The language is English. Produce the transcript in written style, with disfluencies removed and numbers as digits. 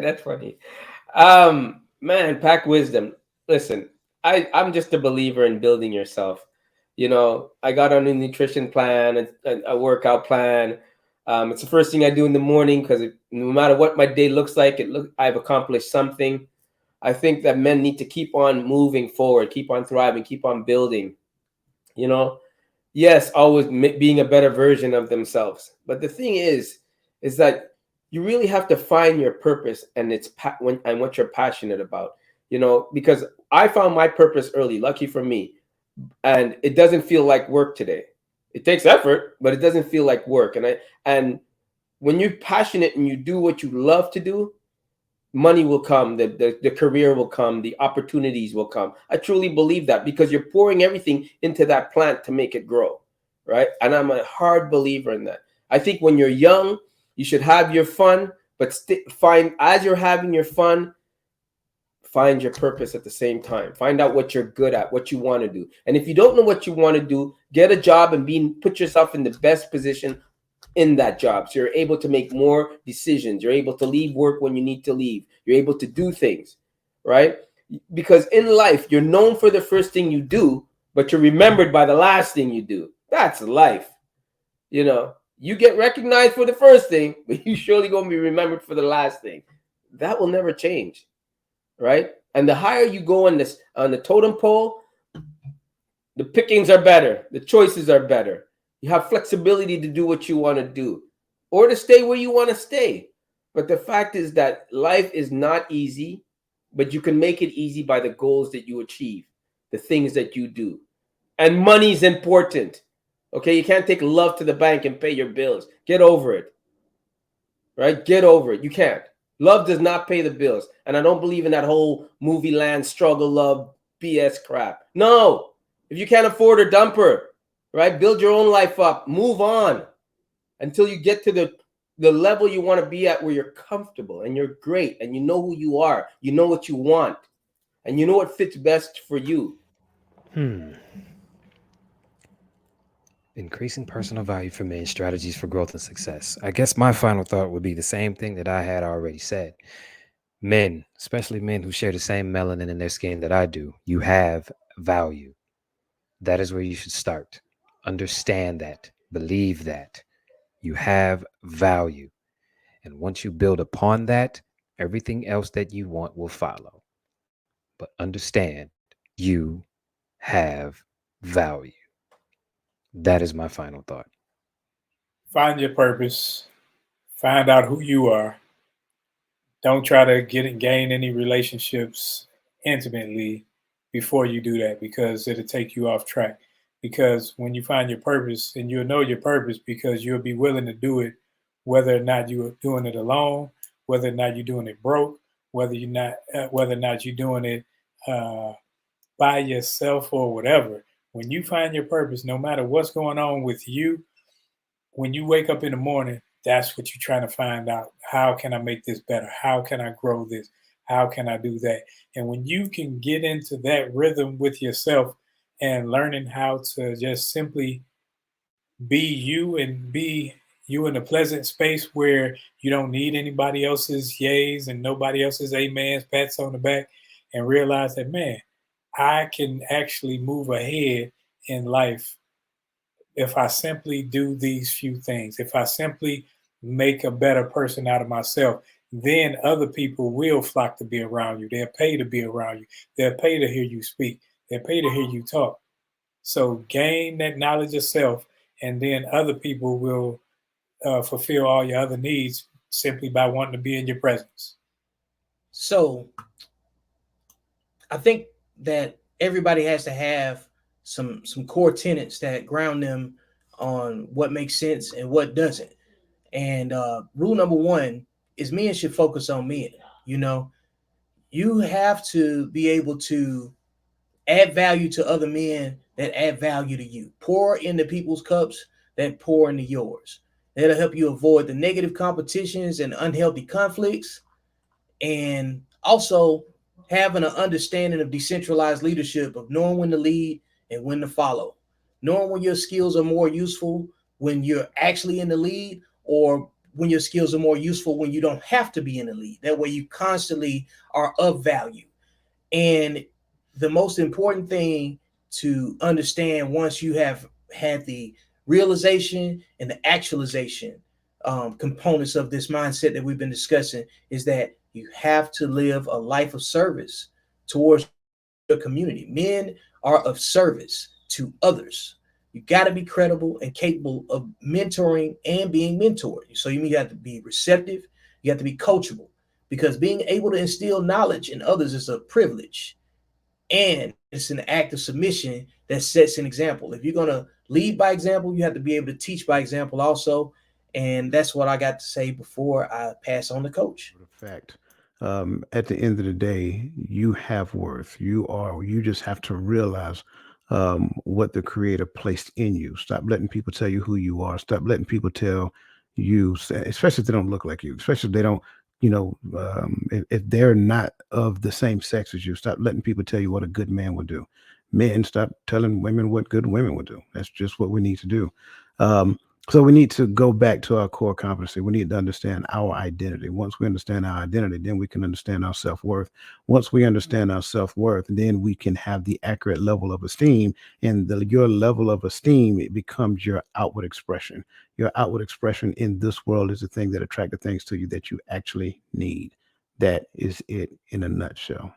That's funny. Man, pack wisdom. Listen, I'm just a believer in building yourself. I got on a nutrition plan, a workout plan. It's the first thing I do in the morning because no matter what my day looks like, I've accomplished something. I think that men need to keep on moving forward, keep on thriving, keep on building. You know, yes, always being a better version of themselves. But the thing is that you really have to find your purpose and and what you're passionate about. Because I found my purpose early, lucky for me, and it doesn't feel like work today. It takes effort, but it doesn't feel like work. And when you're passionate and you do what you love to do, money will come, the career will come, the opportunities will come. I truly believe that because you're pouring everything into that plant to make it grow, right? And I'm a hard believer in that. I think when you're young, you should have your fun, but find, as you're having your fun, find your purpose at the same time. Find out what you're good at, what you want to do. And if you don't know what you want to do, get a job and put yourself in the best position in that job. So you're able to make more decisions. You're able to leave work when you need to leave. You're able to do things, right? Because in life, you're known for the first thing you do, but you're remembered by the last thing you do. That's life. You get recognized for the first thing, but you surely going to be remembered for the last thing. That will never change, right? And the higher you go on the totem pole, the pickings are better, the choices are better. You have flexibility to do what you want to do or to stay where you want to stay. But the fact is that life is not easy, but you can make it easy by the goals that you achieve, the things that you do. And money's important. Okay, you can't take love to the bank and pay your bills. Get over it. Right? Get over it. You can't. Love does not pay the bills. And I don't believe in that whole movie land struggle love BS crap. No. If you can't afford a dumper, right? Build your own life up. Move on until you get to the level you want to be at where you're comfortable and you're great and you know who you are. You know what you want. And you know what fits best for you. Increasing personal value for men, strategies for growth and success. I guess my final thought would be the same thing that I had already said. Men, especially men who share the same melanin in their skin that I do, you have value. That is where you should start. Understand that. Believe that. You have value. And once you build upon that, everything else that you want will follow. But understand you have value. That is my final thought. Find your purpose. Find out who you are. Don't try to gain any relationships intimately before you do that because it'll take you off track. Because when you find your purpose, and you'll know your purpose because you'll be willing to do it, whether or not you're doing it alone, whether or not you're doing it broke, whether or not you're doing it uh, by yourself or whatever. When you find your purpose, no matter what's going on with you, when you wake up in the morning, that's what you're trying to find out. How can I make this better? How can I grow this? How can I do that? And when you can get into that rhythm with yourself and learning how to just simply be you and be you in a pleasant space where you don't need anybody else's yays and nobody else's amens, pats on the back, and realize that, man, I can actually move ahead in life if I simply do these few things, if I simply make a better person out of myself, then other people will flock to be around you. They'll pay to be around you. They'll pay to hear you speak. They'll pay to hear you talk. So gain that knowledge of self, and then other people will fulfill all your other needs simply by wanting to be in your presence. So I think that everybody has to have some core tenets that ground them on what makes sense and what doesn't. And rule number one is men should focus on men. You know, you have to be able to add value to other men that add value to you. Pour into people's cups that pour into yours. That'll help you avoid the negative competitions and unhealthy conflicts, and also having an understanding of decentralized leadership, of knowing when to lead and when to follow, knowing when your skills are more useful when you're actually in the lead or when your skills are more useful when you don't have to be in the lead. That way you constantly are of value. And the most important thing to understand once you have had the realization and the actualization components of this mindset that we've been discussing is that you have to live a life of service towards your community. Men are of service to others. You got to be credible and capable of mentoring and being mentored. So you have to be receptive, you have to be coachable, because being able to instill knowledge in others is a privilege, and it's an act of submission that sets an example. If you're going to lead by example, you have to be able to teach by example also. And that's what I got to say before I pass on to coach. Fact. At the end of the day, you have worth. You just have to realize what the creator placed in you. Stop letting people tell you who you are. Stop letting people tell you, especially if they don't look like you, especially if they don't, if they're not of the same sex as you. Stop letting people tell you what a good man would do. Men, stop telling women what good women would do. That's just what we need to do. So we need to go back to our core competency. We need to understand our identity. Once we understand our identity, then we can understand our self-worth. Once we understand our self-worth, then we can have the accurate level of esteem. And your level of esteem, it becomes your outward expression. Your outward expression in this world is the thing that attracts the things to you that you actually need. That is it in a nutshell.